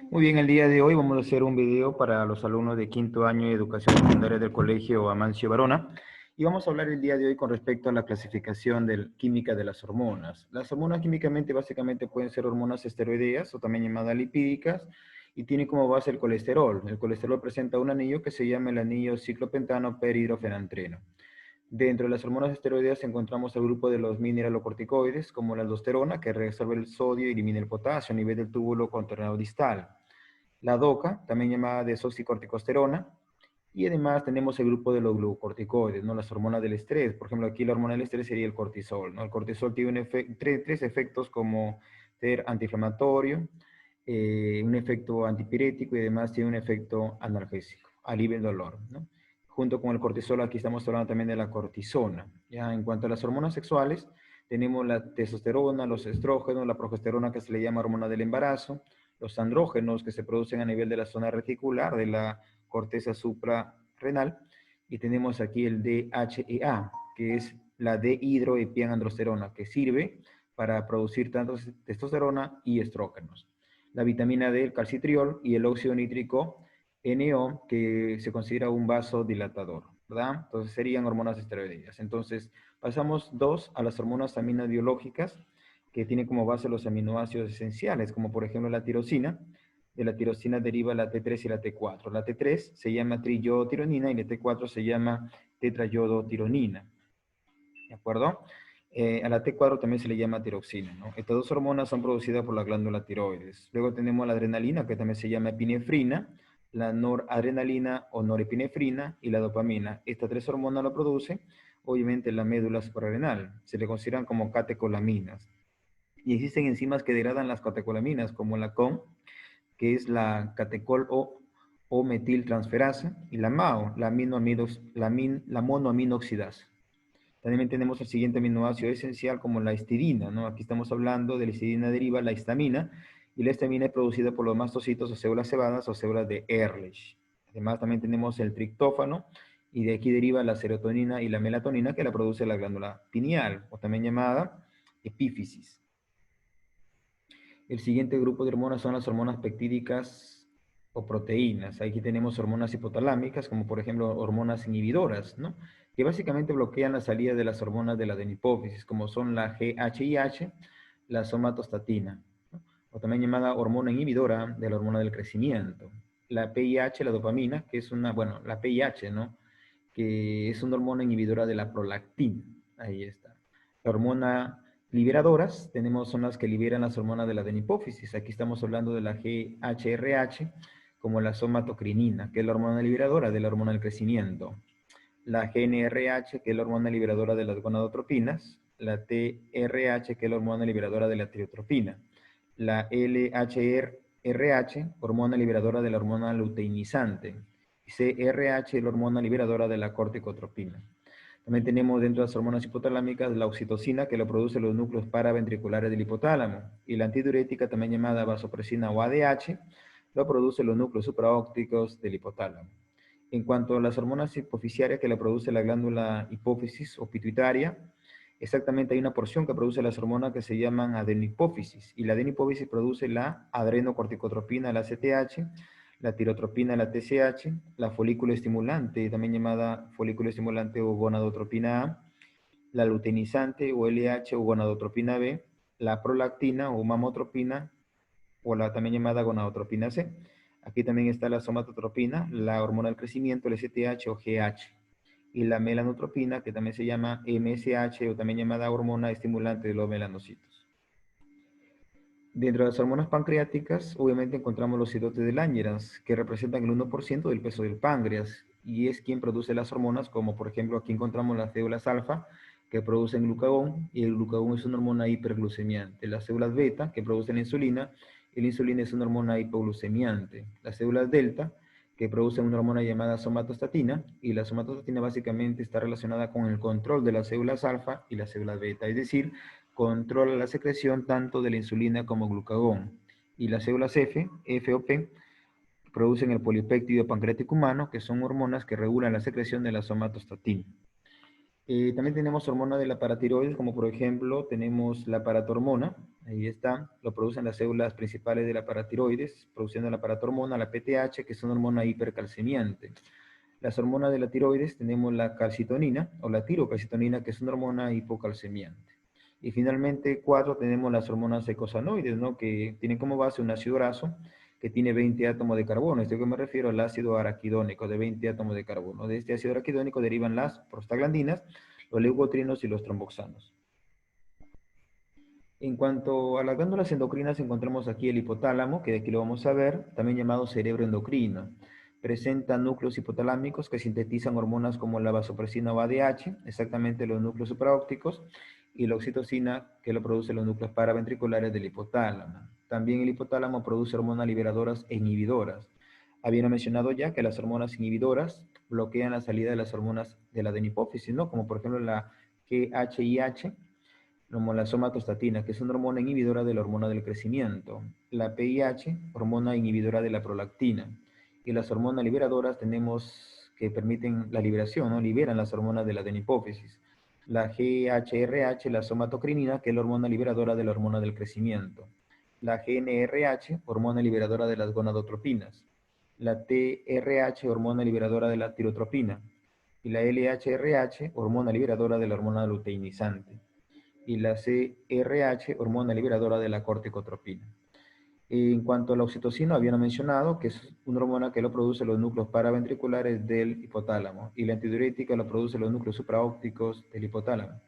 Muy bien, el día de hoy vamos a hacer un video para los alumnos de quinto año de educación secundaria del Colegio Amancio Varona y vamos a hablar el día de hoy con respecto a la clasificación química de las hormonas. Las hormonas químicamente básicamente pueden ser hormonas esteroideas o también llamadas lipídicas y tienen como base el colesterol. El colesterol presenta un anillo que se llama el anillo ciclopentano perhidrofenantreno. Dentro de las hormonas esteroideas encontramos el grupo de los mineralocorticoides, como la aldosterona, que reabsorbe el sodio y elimina el potasio a nivel del túbulo contornado distal. La DOCA, también llamada desoxicorticosterona, y además tenemos el grupo de los glucocorticoides, ¿no? Las hormonas del estrés. Por ejemplo, aquí la hormona del estrés sería el cortisol, ¿no? El cortisol tiene tres efectos como ser antiinflamatorio, un efecto antipirético y además tiene un efecto analgésico, alivia el dolor, ¿no? Junto con el cortisol, aquí estamos hablando también de la cortisona. Ya en cuanto a las hormonas sexuales, tenemos la testosterona, los estrógenos, la progesterona que se le llama hormona del embarazo, los andrógenos que se producen a nivel de la zona reticular, de la corteza suprarrenal, y tenemos aquí el DHEA, que es la dehidroepiandrosterona, que sirve para producir tanto testosterona y estrógenos. La vitamina D, el calcitriol y el óxido nítrico NO, que se considera un vasodilatador, ¿verdad? Entonces serían hormonas esteroideas. Entonces pasamos a las hormonas aminas biológicas, que tienen como base los aminoácidos esenciales, como por ejemplo la tirosina. De la tirosina deriva la T3 y la T4. La T3 se llama triyodotironina y la T4 se llama tetrayodotironina. ¿De acuerdo? A la T4 también se le llama tiroxina, ¿no? Estas dos hormonas son producidas por la glándula tiroides. Luego tenemos la adrenalina, que también se llama epinefrina, la noradrenalina o norepinefrina y la dopamina. Estas tres hormonas la produce, obviamente, la médula suprarrenal. Se le consideran como catecolaminas. Y existen enzimas que degradan las catecolaminas, como la COM, que es la catecol o metiltransferasa, y la MAO, la monoaminoxidasa. También tenemos el siguiente aminoácido esencial como la histidina, ¿no? Aquí estamos hablando de la histidina deriva la histamina, y la histamina es producida por los mastocitos o células cebadas o células de Ehrlich. Además también tenemos el triptófano, y de aquí deriva la serotonina y la melatonina que la produce la glándula pineal, o también llamada epífisis. El siguiente grupo de hormonas son las hormonas peptídicas o proteínas. Aquí tenemos hormonas hipotalámicas, como por ejemplo hormonas inhibidoras, ¿no? Que básicamente bloquean la salida de las hormonas de la adipófisis, como son la GHIH, la somatostatina, ¿no? O también llamada hormona inhibidora de la hormona del crecimiento. La PIH, la dopamina, que es la PIH, ¿no? Que es una hormona inhibidora de la prolactina. Ahí está. La hormona liberadoras, son las que liberan las hormonas de la adipófisis. Aquí estamos hablando de la GHRH, como la somatocrinina, que es la hormona liberadora de la hormona del crecimiento. La GNRH, que es la hormona liberadora de las gonadotropinas. La TRH, que es la hormona liberadora de la tireotropina. La LHRH, hormona liberadora de la hormona luteinizante. Y CRH, la hormona liberadora de la corticotropina. También tenemos dentro de las hormonas hipotalámicas la oxitocina, que lo produce los núcleos paraventriculares del hipotálamo, y la antidiurética, también llamada vasopresina o ADH, lo produce los núcleos supraópticos del hipotálamo. En cuanto a las hormonas hipofisiarias que la produce la glándula hipófisis o pituitaria, exactamente hay una porción que produce las hormonas que se llaman adenihipófisis, y la adenihipófisis produce la adrenocorticotropina, la ACTH, la tirotropina, la TSH, la folículo estimulante, también llamada folículo estimulante o gonadotropina A, la luteinizante o LH o gonadotropina B, la prolactina o mamotropina o la también llamada gonadotropina C. Aquí también está la somatotropina, la hormona del crecimiento, el STH o GH, y la melanotropina, que también se llama MSH o también llamada hormona estimulante de los melanocitos. Dentro de las hormonas pancreáticas, obviamente encontramos los islotes de Langerhans, que representan el 1% del peso del páncreas, y es quien produce las hormonas, como por ejemplo aquí encontramos las células alfa, que producen glucagón, y el glucagón es una hormona hiperglucemiante. Las células beta, que producen insulina, y la insulina es una hormona hipoglucemiante. Las células delta, que producen una hormona llamada somatostatina, y la somatostatina básicamente está relacionada con el control de las células alfa y las células beta, es decir, controla la secreción tanto de la insulina como glucagón. Y las células F o P, producen el polipéptido pancreático humano, que son hormonas que regulan la secreción de la somatostatina. También tenemos hormona de la paratiroides, como por ejemplo tenemos la paratormona, ahí está, lo producen las células principales de la paratiroides, produciendo la paratormona, la PTH, que es una hormona hipercalcemiante. Las hormonas de la tiroides tenemos la calcitonina o la tirocalcitonina, que es una hormona hipocalcemiante. Y finalmente, 4, tenemos las hormonas eicosanoides, ¿no? Que tienen como base un ácido graso que tiene 20 átomos de carbono. Esto que me refiero al ácido araquidónico de 20 átomos de carbono. De este ácido araquidónico derivan las prostaglandinas, los leucotrienos y los tromboxanos. En cuanto a las glándulas endocrinas, encontramos aquí el hipotálamo, que de aquí lo vamos a ver, también llamado cerebro endocrino. Presenta núcleos hipotalámicos que sintetizan hormonas como la vasopresina o ADH, exactamente los núcleos supraópticos, y la oxitocina, que lo produce los núcleos paraventriculares del hipotálamo. También el hipotálamo produce hormonas liberadoras e inhibidoras. Habiendo mencionado ya que las hormonas inhibidoras bloquean la salida de las hormonas de la adenipófisis, ¿no? Como por ejemplo la GHIH, como la somatostatina, que es una hormona inhibidora de la hormona del crecimiento, la PIH, hormona inhibidora de la prolactina, y las hormonas liberadoras tenemos que permiten la liberación, ¿no? Liberan las hormonas de la adenipófisis, la GHRH, la somatocrinina, que es la hormona liberadora de la hormona del crecimiento, la GNRH, hormona liberadora de las gonadotropinas, la TRH, hormona liberadora de la tirotropina, y la LHRH, hormona liberadora de la hormona luteinizante, y la CRH, hormona liberadora de la corticotropina. En cuanto a la oxitocina, habían mencionado que es una hormona que lo produce los núcleos paraventriculares del hipotálamo, y la antidiurética lo produce los núcleos supraópticos del hipotálamo.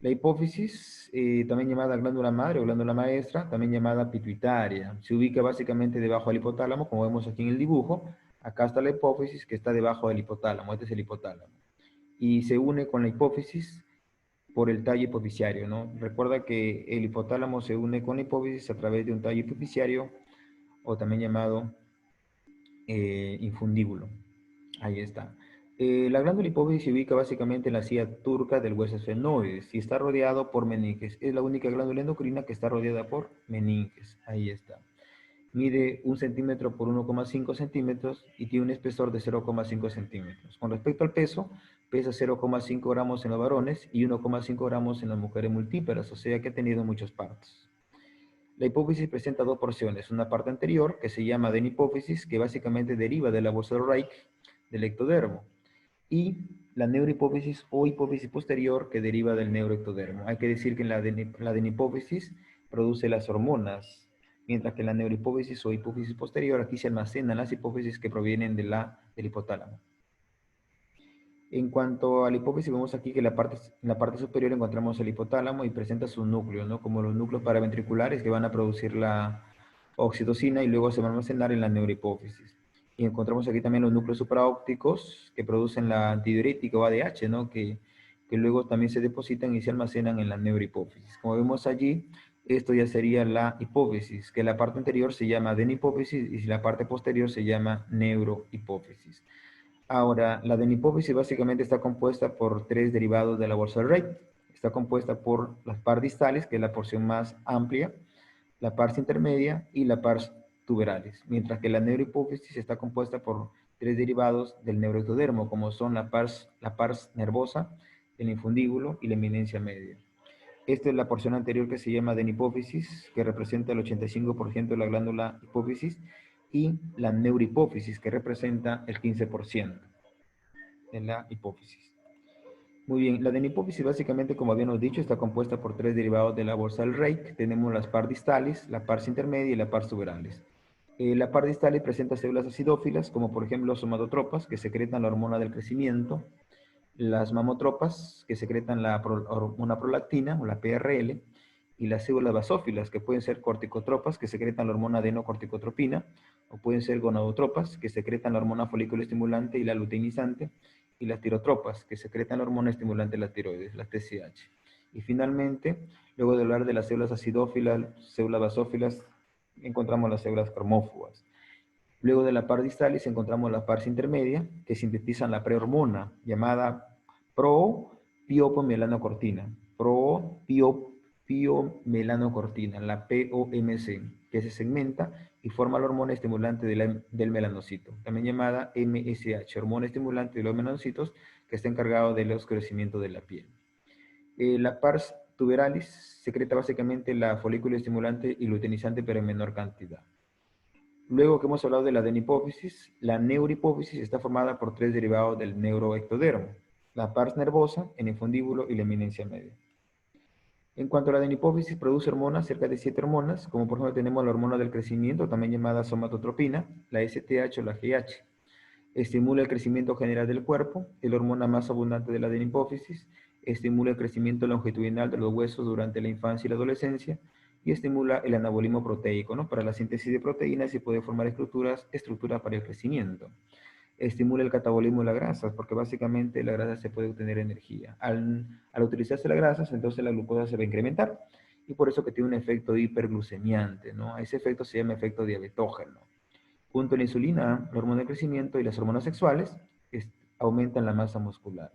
La hipófisis, también llamada glándula madre o glándula maestra, también llamada pituitaria, se ubica básicamente debajo del hipotálamo, como vemos aquí en el dibujo. Acá está la hipófisis que está debajo del hipotálamo, este es el hipotálamo. Y se une con la hipófisis por el tallo hipofisiario, ¿no? Recuerda que el hipotálamo se une con la hipófisis a través de un tallo hipofisiario, o también llamado infundíbulo. Ahí está. La glándula hipófisis se ubica básicamente en la silla turca del hueso esfenoides y está rodeado por meninges. Es la única glándula endocrina que está rodeada por meninges. Ahí está. Mide 1 centímetro por 1,5 centímetros y tiene un espesor de 0,5 centímetros. Con respecto al peso, pesa 0,5 gramos en los varones y 1,5 gramos en las mujeres multíparas, o sea que ha tenido muchos partos. La hipófisis presenta dos porciones, una parte anterior que se llama adenipófisis, que básicamente deriva de la bolsa de Reich del ectodermo, y la neurohipófisis o hipófisis posterior que deriva del neuroectodermo. Hay que decir que la adenipófisis produce las hormonas, mientras que la neurohipófisis o hipófisis posterior, aquí se almacenan las hipófisis que provienen del hipotálamo. En cuanto a la hipófisis, vemos aquí que en la parte superior encontramos el hipotálamo y presenta sus núcleos, ¿no? Como los núcleos paraventriculares que van a producir la oxitocina y luego se van a almacenar en la neurohipófisis. Y encontramos aquí también los núcleos supraópticos que producen la antidiurética o ADH, ¿no? Que luego también se depositan y se almacenan en la neurohipófisis. Como vemos allí, esto ya sería la hipófisis, que la parte anterior se llama adenipófisis y la parte posterior se llama neurohipófisis. Ahora, la adenipófisis básicamente está compuesta por 3 derivados de la bolsa de Reich. Está compuesta por las pars distales, que es la porción más amplia, la pars intermedia y la pars tuberalis, mientras que la neurohipófisis está compuesta por 3 derivados del neuroectodermo, como son la pars nervosa, el infundíbulo y la eminencia media. Esta es la porción anterior que se llama adenipófisis, que representa el 85% de la glándula hipófisis, y la neurohipófisis, que representa el 15% de la hipófisis. Muy bien, la adenipófisis básicamente, como habíamos dicho, está compuesta por 3 derivados de la bolsa del Reich. Tenemos las pars distales, la pars intermedia y la pars tuberalis. La pars distales presenta células acidófilas, como por ejemplo somatotropas, que secretan la hormona del crecimiento, las mamotropas, que secretan la hormona prolactina, o la PRL, y las células basófilas, que pueden ser corticotropas, que secretan la hormona adenocorticotropina, o pueden ser gonadotropas, que secretan la hormona folículo estimulante y la luteinizante, y las tirotropas, que secretan la hormona estimulante de la tiroides, la TSH. Y finalmente, luego de hablar de las células acidófilas, células basófilas, encontramos las células cromófogas. Luego de la par distalis encontramos la pars intermedia, que sintetizan la prehormona, llamada propiopiomelanocortina. Propiopiomelanocortina, la POMC, que se segmenta y forma la hormona estimulante del melanocito, también llamada MSH, hormona estimulante de los melanocitos, que está encargado del oscurecimiento de la piel. La pars tuberalis secreta básicamente la folículo estimulante y luteinizante, pero en menor cantidad. Luego que hemos hablado de la adenipófisis, la neurohipófisis está formada por 3 derivados del neuroectodermo: la pars nervosa, el infundíbulo y la eminencia media. En cuanto a la adenipófisis, produce hormonas, cerca de 7 hormonas, como por ejemplo tenemos la hormona del crecimiento, también llamada somatotropina, la STH o la GH. Estimula el crecimiento general del cuerpo, es la hormona más abundante de la adenipófisis, estimula el crecimiento longitudinal de los huesos durante la infancia y la adolescencia, y estimula el anabolismo proteico, ¿no? Para la síntesis de proteínas y puede formar estructuras para el crecimiento. Estimula el catabolismo de las grasas, porque básicamente la grasa se puede obtener energía. Al utilizarse las grasas, entonces la glucosa se va a incrementar, y por eso que tiene un efecto hiperglucemiante, ¿no? Ese efecto se llama efecto diabetógeno. Junto a la insulina, la hormona de crecimiento y las hormonas sexuales aumentan la masa muscular.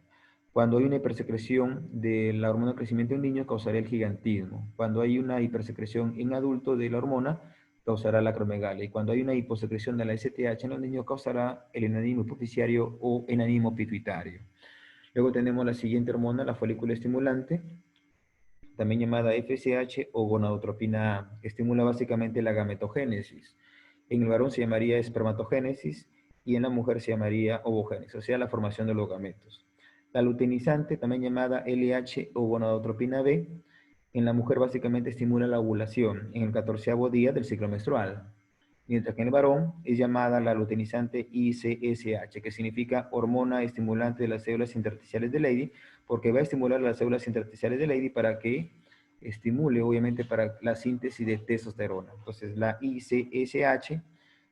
Cuando hay una hipersecreción de la hormona de crecimiento en niños, causará el gigantismo. Cuando hay una hipersecreción en adultos de la hormona, causará la acromegalia. Y cuando hay una hiposecreción de la STH en los niños, causará el enanismo hipoficiario o enanismo pituitario. Luego tenemos la siguiente hormona, la folículo estimulante, también llamada FSH o gonadotropina A, que estimula básicamente la gametogénesis. En el varón se llamaría espermatogénesis y en la mujer se llamaría ovogénesis, o sea, la formación de los gametos. La luteinizante, también llamada LH o gonadotropina B, en la mujer básicamente estimula la ovulación en el 14º día del ciclo menstrual, mientras que en el varón es llamada la luteinizante ICSH, que significa hormona estimulante de las células intersticiales de Leydig, porque va a estimular las células intersticiales de Leydig para que estimule, obviamente, para la síntesis de testosterona. Entonces, la ICSH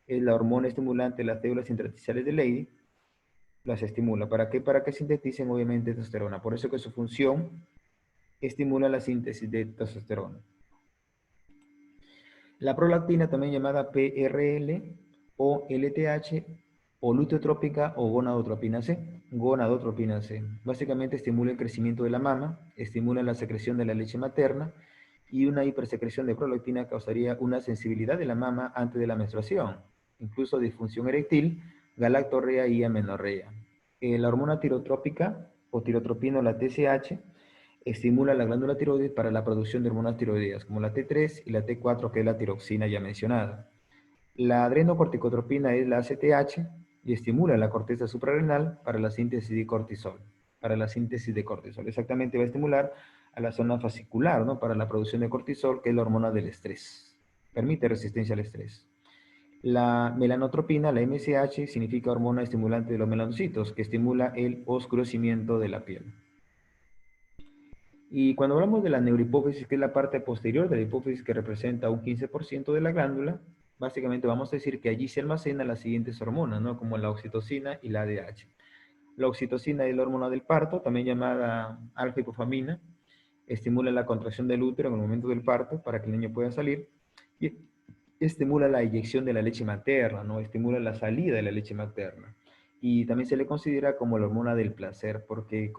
es la hormona estimulante de las células intersticiales de Leydig, las estimula. ¿Para qué? Para que sinteticen, obviamente, testosterona. Por eso que su función estimula la síntesis de testosterona. La prolactina, también llamada PRL o LTH, o luteotrópica o gonadotropina C. Gonadotropina C. Básicamente estimula el crecimiento de la mama, estimula la secreción de la leche materna, y una hipersecreción de prolactina causaría una sensibilidad de la mama antes de la menstruación, incluso disfunción eréctil, galactorrea y amenorrea. La hormona tirotrópica o tirotropina, la TSH, estimula la glándula tiroides para la producción de hormonas tiroideas, como la T3 y la T4, que es la tiroxina ya mencionada. La adrenocorticotropina es la ACTH y estimula la corteza suprarrenal para la síntesis de cortisol. Exactamente, va a estimular a la zona fascicular, ¿no? Para la producción de cortisol, que es la hormona del estrés. Permite resistencia al estrés. La melanotropina, la MSH, significa hormona estimulante de los melanocitos, que estimula el oscurecimiento de la piel. Y cuando hablamos de la neurohipófisis, que es la parte posterior de la hipófisis que representa un 15% de la glándula, básicamente vamos a decir que allí se almacenan las siguientes hormonas, ¿no? Como la oxitocina y la ADH. La oxitocina es la hormona del parto, también llamada alfa-hipofamina, estimula la contracción del útero en el momento del parto para que el niño pueda salir, y estimula la eyección de la leche materna, ¿no? Estimula la salida de la leche materna. Y también se le considera como la hormona del placer, porque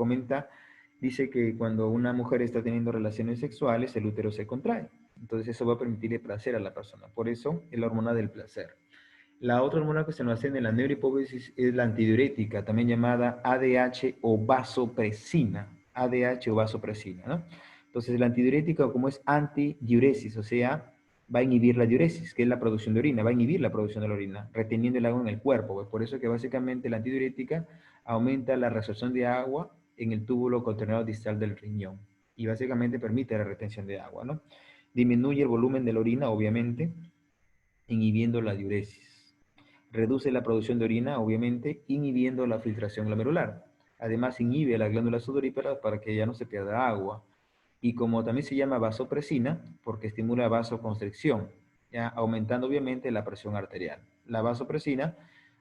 dice que cuando una mujer está teniendo relaciones sexuales, el útero se contrae. Entonces eso va a permitirle placer a la persona. Por eso es la hormona del placer. La otra hormona que se almacena en la neurohipófisis es la antidiurética, también llamada ADH o vasopresina. ADH o vasopresina, ¿no? Entonces la antidiurética, como es antidiuresis, o sea, va a inhibir la diuresis, que es la producción de orina, va a inhibir la producción de la orina, reteniendo el agua en el cuerpo. Pues por eso que básicamente la antidiurética aumenta la resorción de agua en el túbulo contenedor distal del riñón y básicamente permite la retención de agua, ¿no? Disminuye el volumen de la orina, obviamente, inhibiendo la diuresis. Reduce la producción de orina, obviamente, inhibiendo la filtración glomerular. Además, inhibe las glándulas sudoríparas para que ya no se pierda agua. Y como también se llama vasopresina, porque estimula vasoconstricción, ya aumentando obviamente la presión arterial. La vasopresina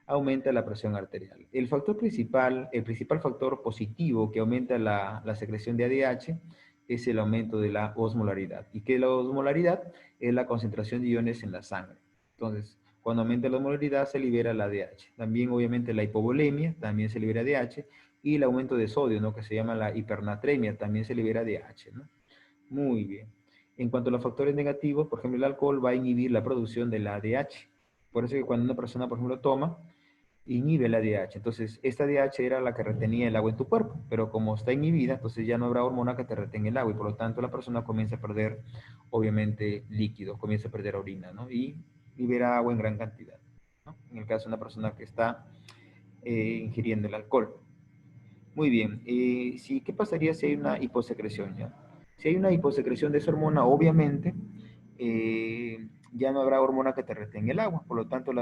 aumenta la presión arterial. El principal factor positivo que aumenta la secreción de ADH es el aumento de la osmolaridad. ¿Y qué es la osmolaridad? Es la concentración de iones en la sangre. Entonces, cuando aumenta la osmolaridad se libera la ADH. También obviamente la hipovolemia, también se libera ADH, y el aumento de sodio, ¿no? Que se llama la hipernatremia, también se libera ADH, ¿no? Muy bien. En cuanto a los factores negativos, por ejemplo, el alcohol va a inhibir la producción del ADH. Por eso que cuando una persona, por ejemplo, toma, inhibe el ADH. Entonces, esta ADH era la que retenía el agua en tu cuerpo, pero como está inhibida, entonces ya no habrá hormona que te retenga el agua y por lo tanto la persona comienza a perder, obviamente, líquidos, comienza a perder orina, ¿no? Y libera agua en gran cantidad, ¿no? En el caso de una persona que está ingiriendo el alcohol. Muy bien. Sí, ¿qué pasaría si hay una hiposecreción ya? Si hay una hiposecreción de esa hormona, obviamente, ya no habrá hormona que te retenga el agua. Por lo tanto,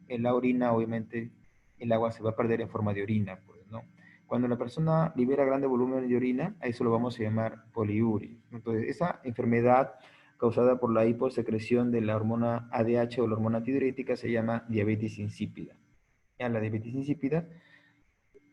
en la orina, obviamente, el agua se va a perder en forma de orina, pues, ¿no? Cuando la persona libera grandes volúmenes de orina, a eso lo vamos a llamar poliuria. Entonces, esa enfermedad causada por la hiposecreción de la hormona ADH o la hormona tiroidea se llama diabetes insípida. Ya la diabetes insípida,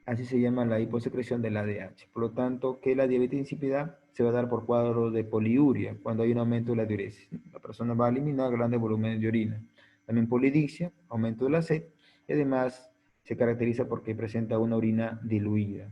así se llama la hiposecreción del ADH. Por lo tanto, que la diabetes insípida se va a dar por cuadros de poliuria, cuando hay un aumento de la diuresis. La persona va a eliminar grandes volúmenes de orina. También polidiccia, aumento de la sed, y además se caracteriza porque presenta una orina diluida.